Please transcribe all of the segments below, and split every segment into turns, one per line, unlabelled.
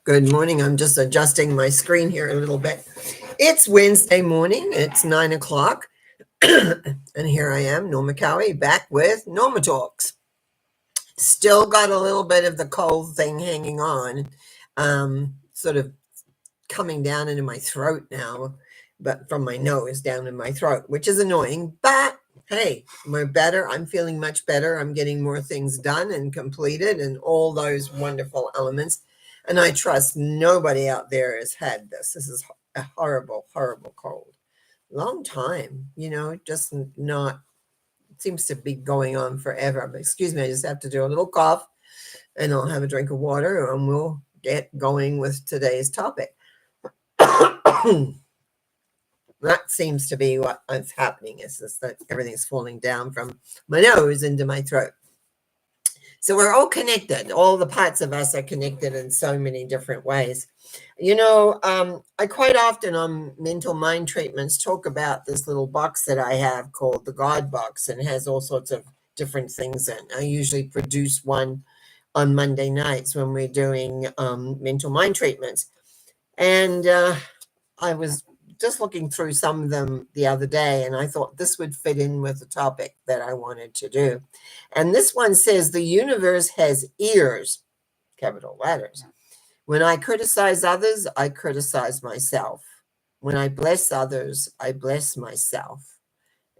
Good morning. I'm just adjusting my screen here a little bit. It's Wednesday morning. It's 9 o'clock. And here I am, Norma Cowie, back with Norma Talks. Still got a little bit of the cold thing hanging on, sort of coming down into my throat now, but from my nose down in my throat, which is annoying. But hey, we're better. I'm feeling much better. I'm getting more things done and completed and all those wonderful elements. And I trust nobody out there has had this. This is a horrible, horrible cold. Long time, just not, seems to be going on forever. But excuse me, I just have to do a little cough and I'll have a drink of water and we'll get going with today's topic. That seems to be what's happening, is just that everything's falling down from my nose into my throat. So we're all connected. All the parts of us are connected in so many different ways. I quite often on mental mind treatments talk about this little box that I have called the God box, and it has all sorts of different things in. I usually produce one on Monday nights when we're doing mental mind treatments. And I was just looking through some of them the other day, and I thought this would fit in with the topic that I wanted to do. And this one says, the universe has ears, capital letters. When I criticize others, I criticize myself. When I bless others, I bless myself.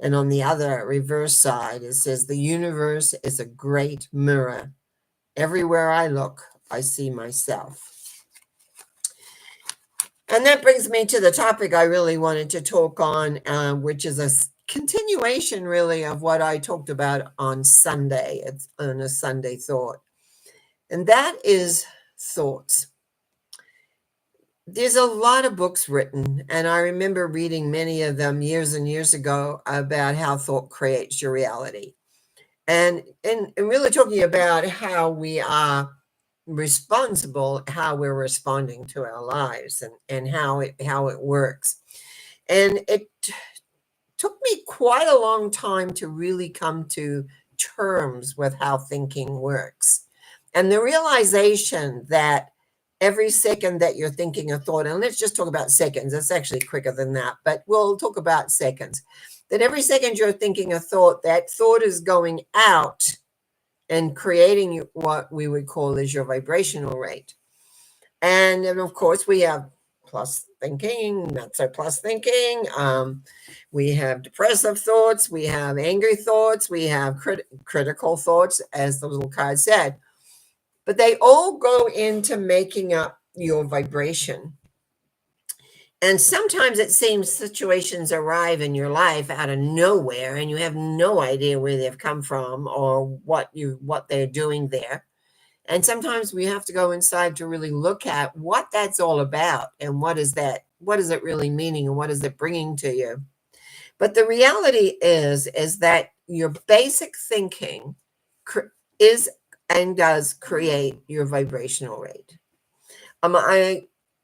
And on the other reverse side, it says, the universe is a great mirror. Everywhere I look, I see myself. And that brings me to the topic I really wanted to talk on, which is a continuation, really, of what I talked about on Sunday. It's on a Sunday thought. And that is thoughts. There's a lot of books written, and I remember reading many of them years and years ago about how thought creates your reality. And really talking about how we are responsible, how we're responding to our lives and how it works. And it took me quite a long time to really come to terms with how thinking works. And the realization that every second that you're thinking a thought, and let's just talk about seconds, it's actually quicker than that, but we'll talk about seconds, that every second you're thinking a thought, that thought is going out and creating what we would call is your vibrational rate. And then, of course, we have plus thinking, not so plus thinking. We have depressive thoughts. We have angry thoughts. We have critical thoughts, as the little card said. But they all go into making up your vibration. And sometimes it seems situations arrive in your life out of nowhere and you have no idea where they've come from or what they're doing there. And sometimes we have to go inside to really look at what that's all about and what is it really meaning and what is it bringing to you. But the reality is that your basic thinking is and does create your vibrational rate.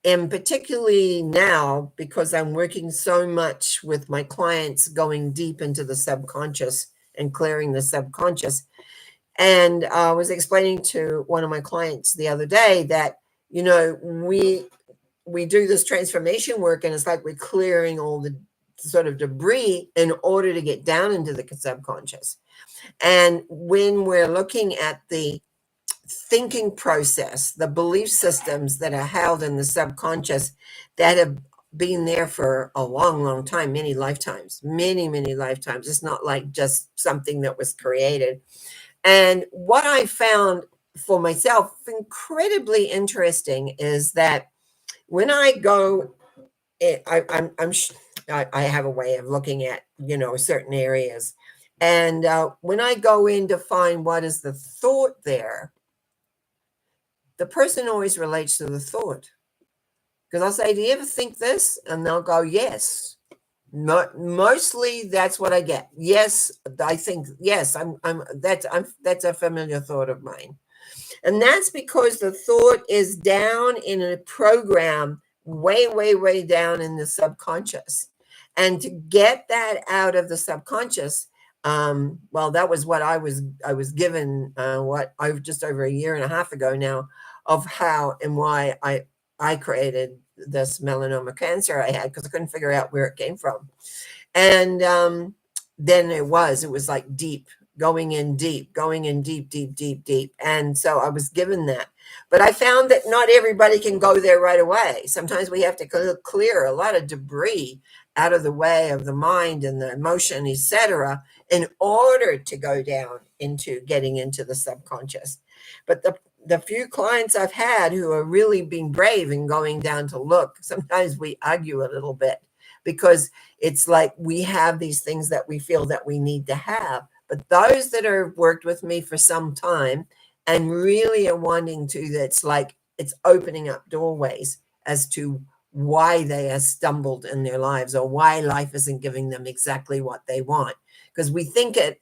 And particularly now, because I'm working so much with my clients going deep into the subconscious and clearing the subconscious. And I was explaining to one of my clients the other day that, we do this transformation work and it's like we're clearing all the sort of debris in order to get down into the subconscious. And when we're looking at the thinking process, the belief systems that are held in the subconscious that have been there for a long, long time, many lifetimes. It's not like just something that was created. And what I found for myself incredibly interesting is that when I go, I have a way of looking at, certain areas. And when I go in to find what is the thought there, the person always relates to the thought. Because I'll say, do you ever think this? And they'll go, yes. Mostly that's what I get. Yes, I think, yes, that's a familiar thought of mine. And that's because the thought is down in a program way, way, way down in the subconscious. And to get that out of the subconscious, that was what I was given just over a year and a half ago now of how and why I created this melanoma cancer I had, because I couldn't figure out where it came from. And then it was like deep, going in deep, deep. And so I was given that. But I found that not everybody can go there right away. Sometimes we have to clear a lot of debris out of the way of the mind and the emotion, etc., in order to go down into getting into the subconscious. But the few clients I've had who are really being brave and going down to look, sometimes we argue a little bit, because it's like we have these things that we feel that we need to have. But those that have worked with me for some time and really are wanting to, that's like it's opening up doorways as to why they have stumbled in their lives, or why life isn't giving them exactly what they want. Because we think it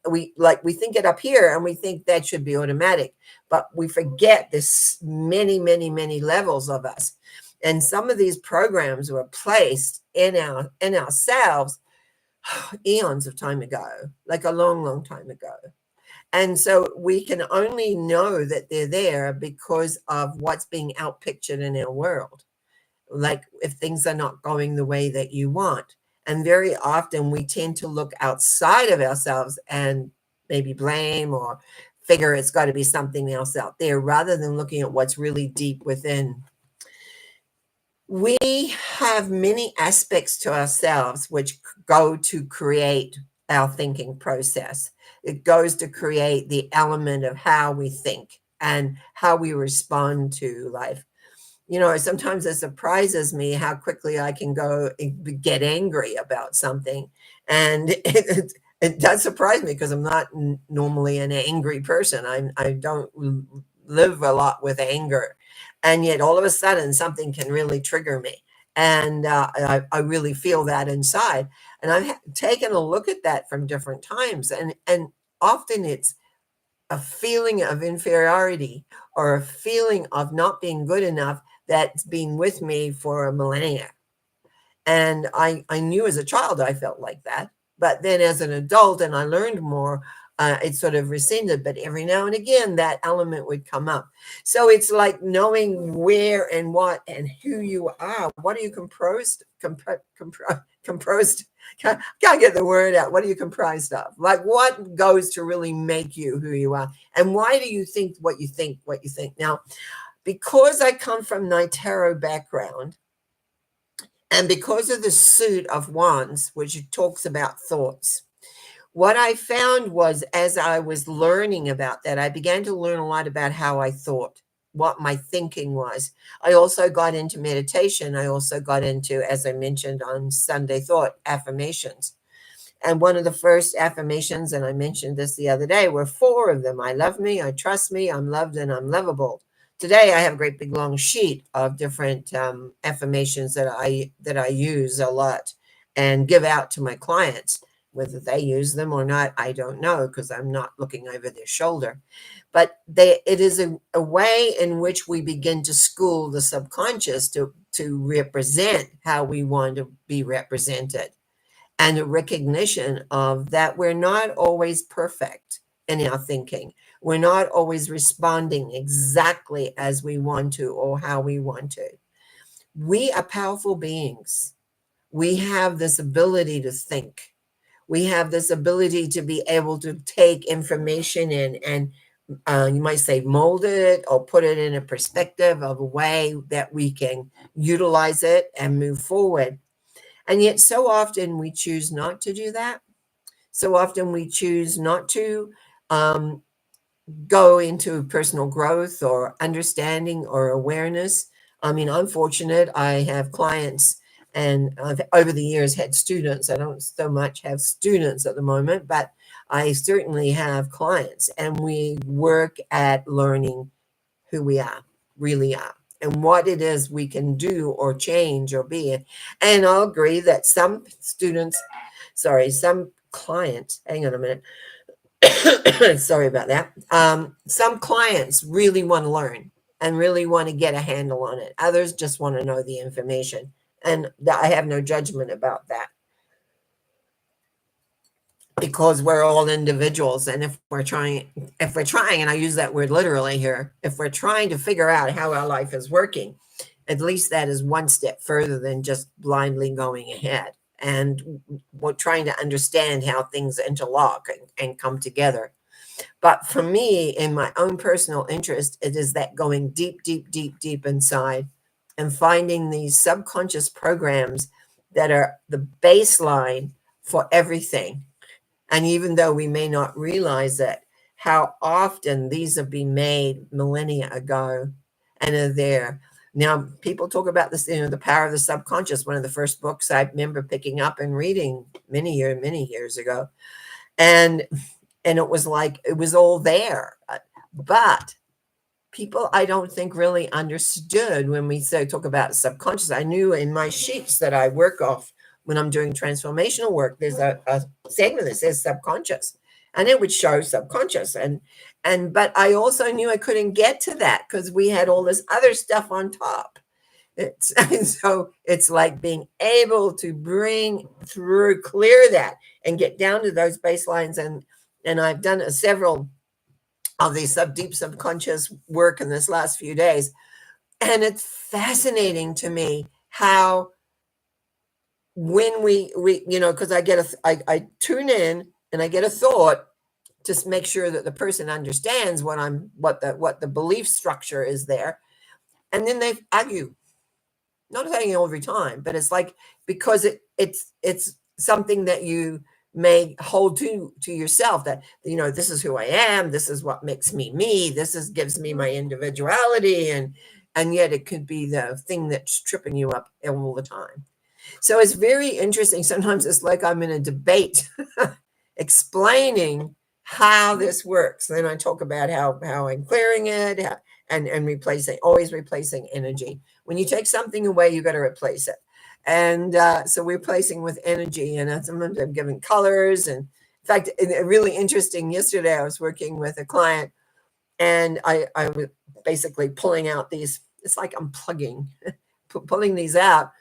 up here, and we think that should be automatic, but we forget there's many, many, many levels of us. And some of these programs were placed in ourselves eons of time ago, like a long, long time ago. And so we can only know that they're there because of what's being outpictured in our world. Like if things are not going the way that you want. And very often we tend to look outside of ourselves and maybe blame or figure it's got to be something else out there, rather than looking at what's really deep within. We have many aspects to ourselves which go to create our thinking process. It goes to create the element of how we think and how we respond to life. Sometimes it surprises me how quickly I can go and get angry about something. And it does surprise me, because I'm not normally an angry person. I don't live a lot with anger. And yet all of a sudden something can really trigger me. And I really feel that inside. And I've taken a look at that from different times. And often it's a feeling of inferiority, or a feeling of not being good enough, that's been with me for a millennia. And I knew as a child I felt like that. But then as an adult, and I learned more, it sort of rescinded. But every now and again, that element would come up. So it's like knowing where and what and who you are. What are you composed? Can't get the word out. What are you comprised of? Like, what goes to really make you who you are? And why do you think what you think, Now, because I come from Night Tarot background, and because of the suit of wands, which talks about thoughts, what I found was, as I was learning about that, I began to learn a lot about how I thought, what my thinking was. I also got into meditation. I also got into, as I mentioned on Sunday Thought, affirmations. And one of the first affirmations, and I mentioned this the other day, were 4 of them. I love me, I trust me, I'm loved, and I'm lovable. Today, I have a great big long sheet of different affirmations that I use a lot and give out to my clients. Whether they use them or not, I don't know, because I'm not looking over their shoulder. But it is a way in which we begin to school the subconscious to represent how we want to be represented, and a recognition of that we're not always perfect in our thinking. We're not always responding exactly as we want to or how we want to. We are powerful beings. We have this ability to think. We have this ability to be able to take information in and you might say mold it or put it in a perspective of a way that we can utilize it and move forward. And yet so often we choose not to do that. So often we choose not to go into personal growth or understanding or awareness. I mean, I'm fortunate. I have clients, and I've over the years had students. I don't so much have students at the moment, but I certainly have clients, and we work at learning who we are, really are, and what it is we can do or change or be. And I'll agree that some clients, hang on a minute. Sorry about that. Some clients really want to learn and really want to get a handle on it. Others just want to know the information. And I have no judgment about that. because we're all individuals. And if we're trying, and I use that word literally here, if we're trying to figure out how our life is working, at least that is one step further than just blindly going ahead. And we're trying to understand how things interlock and come together. But for me, in my own personal interest, it is that going deep, deep, deep, deep inside and finding these subconscious programs that are the baseline for everything. And even though we may not realize it, how often these have been made millennia ago and are there. Now, people talk about this, the power of the subconscious. One of the first books I remember picking up and reading many years ago. And it was like, it was all there. But people, I don't think, really understood when we talk about subconscious. I knew in my sheets that I work off when I'm doing transformational work, there's a segment that says subconscious, and it would show subconscious. But I also knew I couldn't get to that because we had all this other stuff on top. And so it's like being able to bring through, clear that, and get down to those baselines. And I've done several of these deep subconscious work in this last few days. And it's fascinating to me how when we because I tune in and I get a thought, just make sure that the person understands what the belief structure is there. And then they argue. Not saying every time, but it's like, because it's something that you may hold to yourself, that this is who I am, this is what makes me me, gives me my individuality, and yet it could be the thing that's tripping you up all the time. So it's very interesting. Sometimes it's like I'm in a debate explaining how this works. Then I talk about how I'm clearing it, and always replacing energy. When you take something away, you got to replace it. And so we're replacing with energy. And sometimes I'm giving colors. And in fact, really interesting, yesterday I was working with a client, and I was basically pulling out these, it's like I'm pulling these out.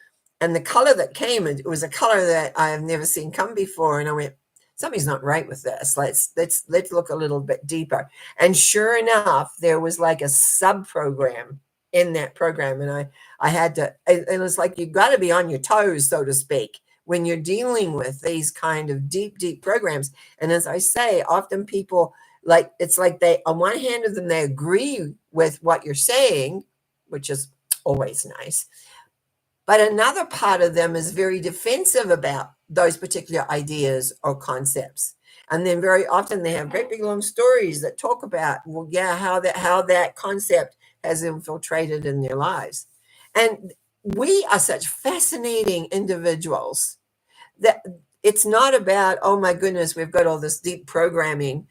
And the color that came, it was a color that I have never seen come before. And I went, something's not right with this. Let's look a little bit deeper. And sure enough, there was like a sub program in that program. And I had to, it was like, you've got to be on your toes, so to speak, when you're dealing with these kind of deep, deep programs. And as I say, often people, like, it's like they, on one hand of them, they agree with what you're saying, which is always nice. But another part of them is very defensive about those particular ideas or concepts. And then very often they have great big long stories that talk about, well, yeah, how that concept has infiltrated in their lives. And we are such fascinating individuals that it's not about, oh my goodness, we've got all this deep programming,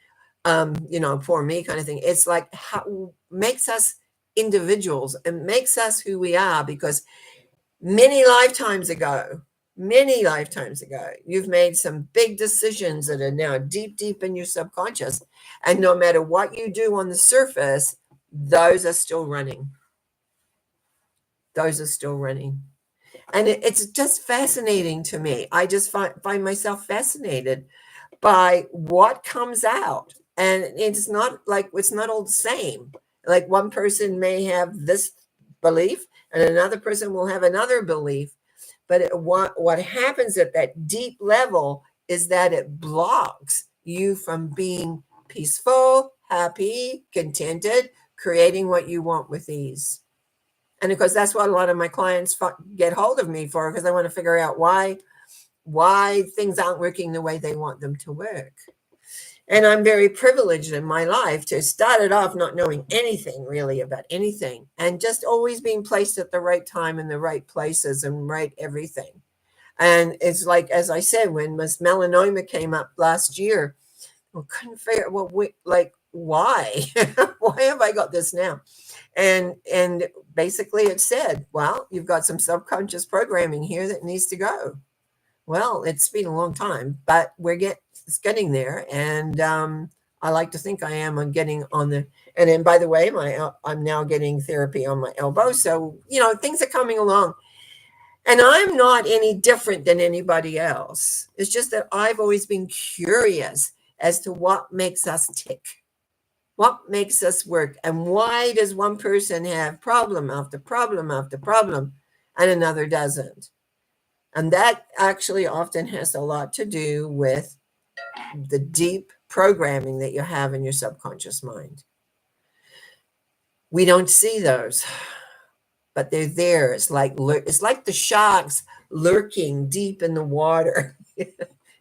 for me kind of thing. It's like, how makes us individuals and makes us who we are, because many lifetimes ago, you've made some big decisions that are now deep, deep in your subconscious. And no matter what you do on the surface, those are still running. And it's just fascinating to me. I just find myself fascinated by what comes out. And it's not all the same. Like, one person may have this belief and another person will have another belief. But what happens at that deep level is that it blocks you from being peaceful, happy, contented, creating what you want with ease. And of course, that's what a lot of my clients get hold of me for, because I want to figure out why things aren't working the way they want them to work. And I'm very privileged in my life to start it off not knowing anything really about anything, and just always being placed at the right time in the right places and right everything. And it's like, as I said, when Miss Melanoma came up last year, I couldn't figure, why? Why have I got this now? And basically it said, well, you've got some subconscious programming here that needs to go. Well, it's been a long time, but it's getting there. And I like to think I am on getting on the, and then, by the way, I'm now getting therapy on my elbow. So, things are coming along. And I'm not any different than anybody else. It's just that I've always been curious as to what makes us tick, what makes us work, and why does one person have problem after problem after problem and another doesn't. And that actually often has a lot to do with the deep programming that you have in your subconscious mind. We don't see those, but they're there. It's like the sharks lurking deep in the water.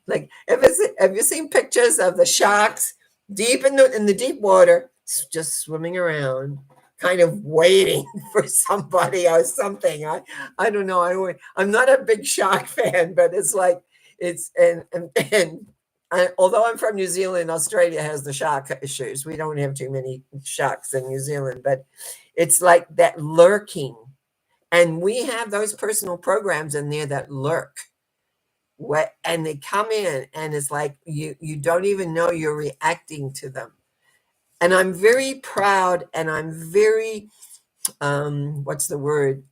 Like, have you seen pictures of the sharks deep in the deep water, just swimming around, kind of waiting for somebody or something? I don't know. I'm not a big shark fan, but it's like it's and although I'm from New Zealand, Australia has the shark issues. We don't have too many sharks in New Zealand, but it's like that lurking. And we have those personal programs in there that lurk. And they come in, and it's like you don't even know you're reacting to them. And I'm very proud, and I'm very what's the word?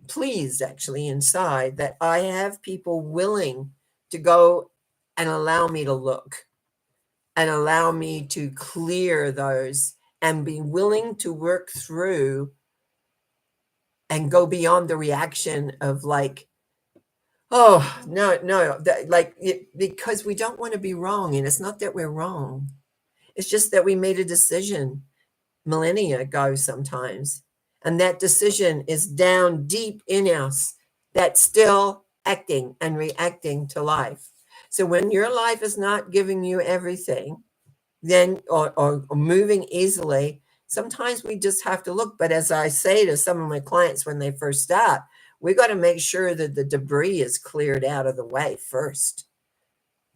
Pleased, actually, inside, that I have people willing to go and allow me to look and allow me to clear those and be willing to work through and go beyond the reaction of like, oh, no, because we don't want to be wrong. And it's not that we're wrong. It's just that we made a decision millennia ago sometimes. And that decision is down deep in us that's still acting and reacting to life. So when your life is not giving you everything, then or moving easily, sometimes we just have to look. But as I say to some of my clients when they first start, we got to make sure that the debris is cleared out of the way first.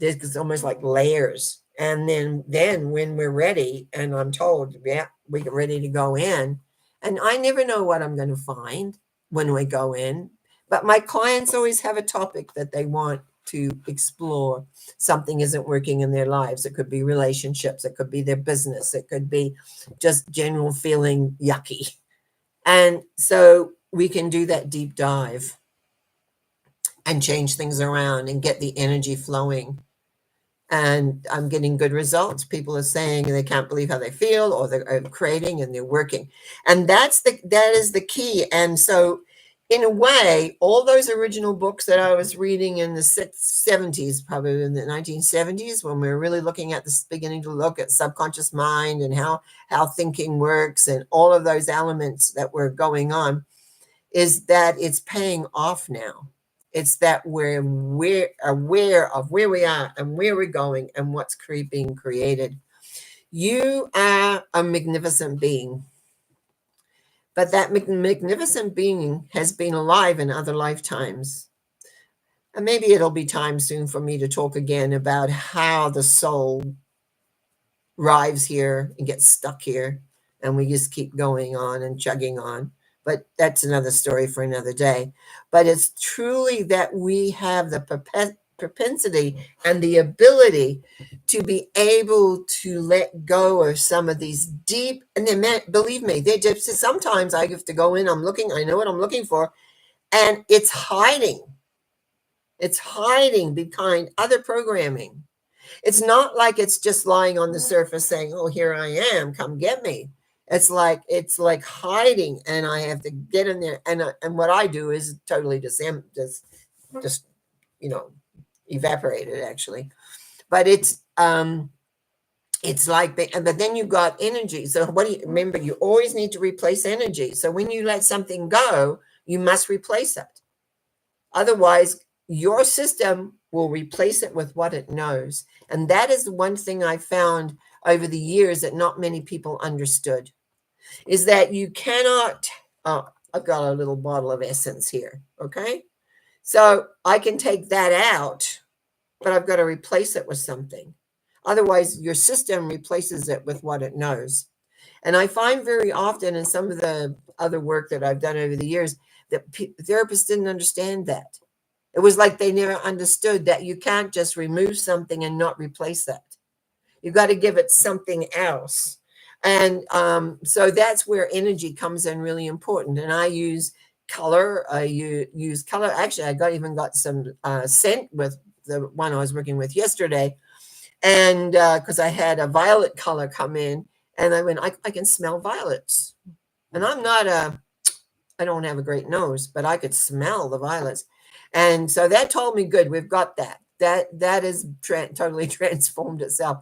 It's almost like layers. And then when we're ready, and I'm told, yeah, we're ready to go in. And I never know what I'm going to find when we go in. But my clients always have a topic that they want to explore. Something isn't working in their lives. It could be relationships. It could be their business. It could be just general feeling yucky. And so we can do that deep dive and change things around and get the energy flowing. And I'm getting good results. People are saying they can't believe how they feel, or they're creating and they're working. And that is the key. And so in a way, all those original books that I was reading in the 70s, probably in the 1970s, when we were really looking at this, beginning to look at subconscious mind and how thinking works and all of those elements that were going on, is that it's paying off now. It's that we're aware of where we are and where we're going and what's being created. You are a magnificent being. But that magnificent being has been alive in other lifetimes. And maybe it'll be time soon for me to talk again about how the soul arrives here and gets stuck here, and we just keep going on and chugging on. But that's another story for another day. But it's truly that we have the propensity and the ability to be able to let go of some of these deep, and then believe me, they just sometimes I have to go in, I know what I'm looking for, and it's hiding behind other programming. It's not like it's just lying on the surface saying, oh, here I am, come get me. It's like hiding, and I have to get in there, and what I do is totally just evaporate it, actually. But it's like, but then you've got energy. So what do you remember? You always need to replace energy. So when you let something go, you must replace it. Otherwise, your system will replace it with what it knows. And that is the one thing I found over the years that not many people understood, is that you cannot, I've got a little bottle of essence here, okay? So I can take that out, but I've got to replace it with something. Otherwise, your system replaces it with what it knows. And I find very often in some of the other work that I've done over the years that therapists didn't understand that. It was like they never understood that you can't just remove something and not replace that. You've got to give it something else. And so that's where energy comes in really important. And I use color. You use color. Actually, I even got some scent with the one I was working with yesterday, and because I had a violet color come in, and I went, I can smell violets, and I don't have a great nose, but I could smell the violets, and so that told me, good, we've got that. That is totally transformed itself,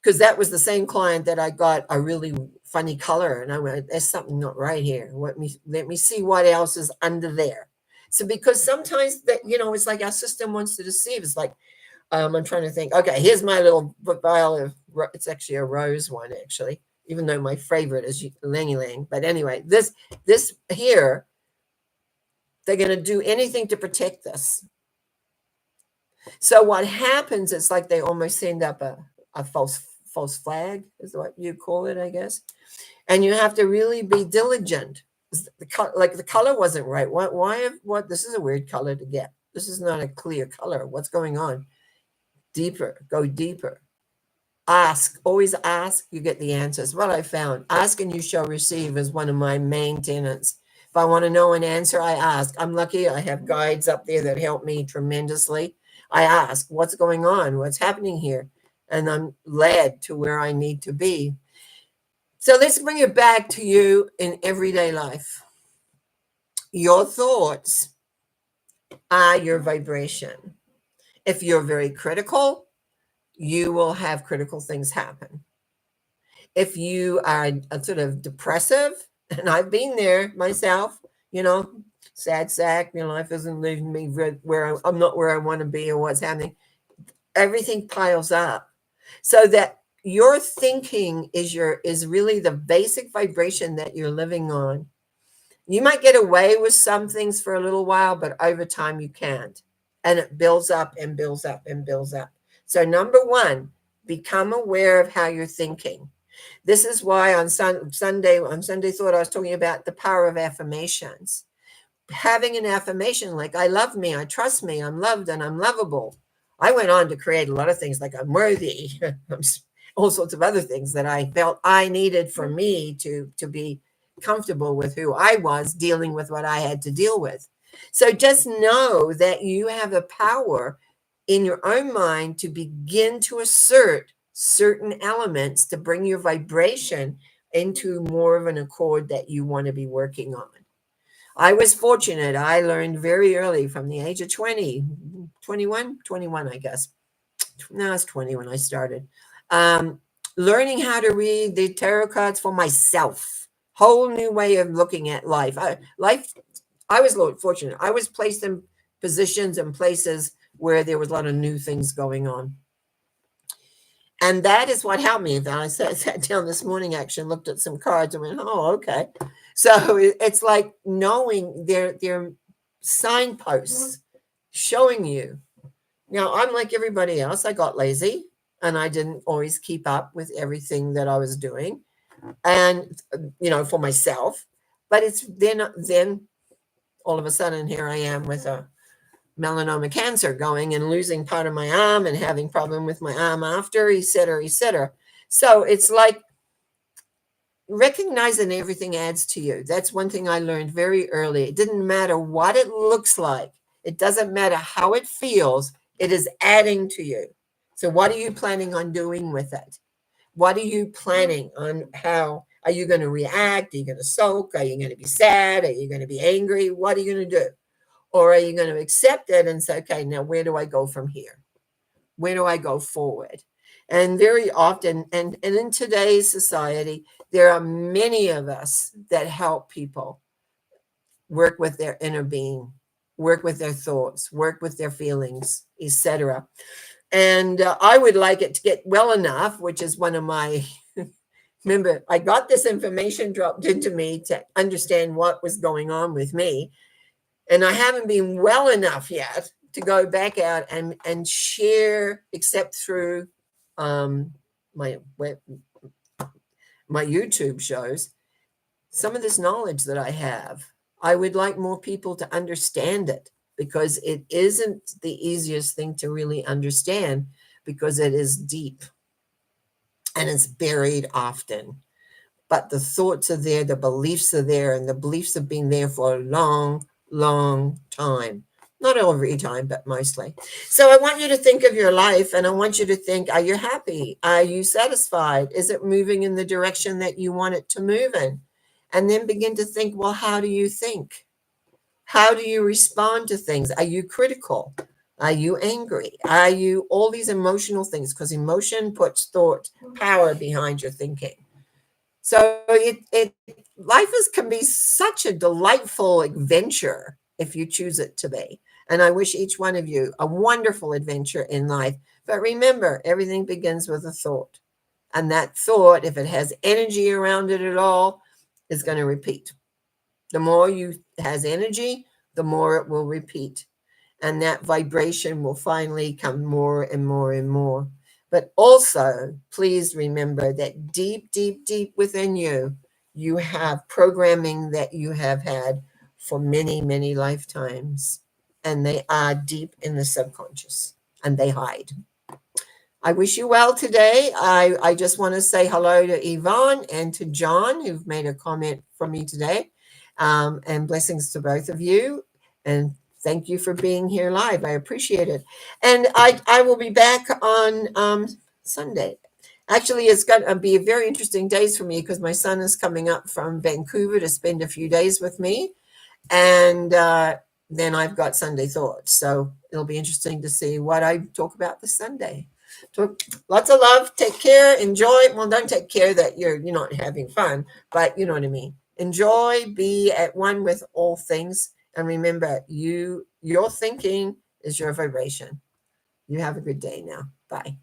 because that was the same client that I got a really funny color, and I went, there's something not right here. Let me see what else is under there. So because sometimes that, it's like our system wants to deceive. It's like, I'm trying to think. Okay, here's my little vial of. It's actually a rose one, actually, even though my favorite is Lang Lang. But anyway, this here, they're going to do anything to protect this. So what happens is like they almost send up a false flag, is what you call it, I guess. And you have to really be diligent. The color wasn't right. What? This is a weird color to get. This is not a clear color. What's going on? Deeper. Go deeper. Ask. Always ask. You get the answers. What I found. Ask and you shall receive is one of my main tenets. If I want to know an answer, I ask. I'm lucky. I have guides up there that help me tremendously. I ask, what's going on? What's happening here? And I'm led to where I need to be. So let's bring it back to you in everyday life. Your thoughts are your vibration. If you're very critical, you will have critical things happen. If you are a sort of depressive, and I've been there myself, sad sack, life isn't leaving me where I'm not where I want to be or what's happening. Everything piles up. So that your thinking is really the basic vibration that you're living on. You might get away with some things for a little while, but over time you can't. And it builds up and builds up and builds up. So number one, become aware of how you're thinking. This is why on Sunday Thought, I was talking about the power of affirmations. Having an affirmation like, I love me, I trust me, I'm loved and I'm lovable. I went on to create a lot of things like I'm worthy, all sorts of other things that I felt I needed for me to be comfortable with who I was, dealing with what I had to deal with. So just know that you have the power in your own mind to begin to assert certain elements to bring your vibration into more of an accord that you want to be working on. I was fortunate. I learned very early, from the age of 21, I guess. No, I was 20 when I started. Learning how to read the tarot cards for myself. Whole new way of looking at life. I was fortunate. I was placed in positions and places where there was a lot of new things going on. And that is what helped me. I sat down this morning, actually, looked at some cards and went, oh, okay. So it's like knowing they're signposts showing you. Now, I'm like everybody else. I got lazy and I didn't always keep up with everything that I was doing. And, for myself. But it's then all of a sudden, here I am with a melanoma cancer going and losing part of my arm and having problem with my arm after, et cetera, et cetera. So it's like recognizing everything adds to you. That's one thing I learned very early. It didn't matter what it looks like. It doesn't matter how it feels. It is adding to you. So what are you planning on doing with it? What are you planning on? How are you going to react? Are you going to sulk? Are you going to be sad? Are you going to be angry? What are you going to do? Or are you going to accept it and say, okay, now where do I go from here? Where do I go forward? And very often, and in today's society, there are many of us that help people work with their inner being, work with their thoughts, work with their feelings, etc. And I would like it to get well enough, which is one of my, remember, I got this information dropped into me to understand what was going on with me. And I haven't been well enough yet to go back out and share, except through my YouTube shows, some of this knowledge that I have. I would like more people to understand it, because it isn't the easiest thing to really understand, because it is deep and it's buried often. but the thoughts are there, the beliefs are there, and the beliefs have been there for a long, long time. Not every time, but mostly. So I want you to think of your life, and I want you to think, are you happy? Are you satisfied? Is it moving in the direction that you want it to move in? And then begin to think, well, how do you think? How do you respond to things? Are you critical? Are you angry? Are you all these emotional things? Because emotion puts thought power behind your thinking. So life can be such a delightful adventure if you choose it to be. And I wish each one of you a wonderful adventure in life. But remember, everything begins with a thought. And that thought, if it has energy around it at all, is going to repeat. The more you has energy, the more it will repeat. And that vibration will finally come more and more and more. But also, please remember that deep, deep, deep within you, you have programming that you have had for many, many lifetimes. And they are deep in the subconscious and they hide. I wish you well today. I just want to say hello to Yvonne and to John, who've made a comment from me today. And blessings to both of you. And thank you for being here live. I appreciate it. And I will be back on Sunday. Actually, it's going to be a very interesting days for me because my son is coming up from Vancouver to spend a few days with me. And then I've got Sunday thoughts. So it'll be interesting to see what I talk about this Sunday. So lots of love. Take care. Enjoy. Well, don't take care that you're not having fun, but you know what I mean. Enjoy. Be at one with all things, and remember, your thinking is your vibration. You have a good day now. Bye.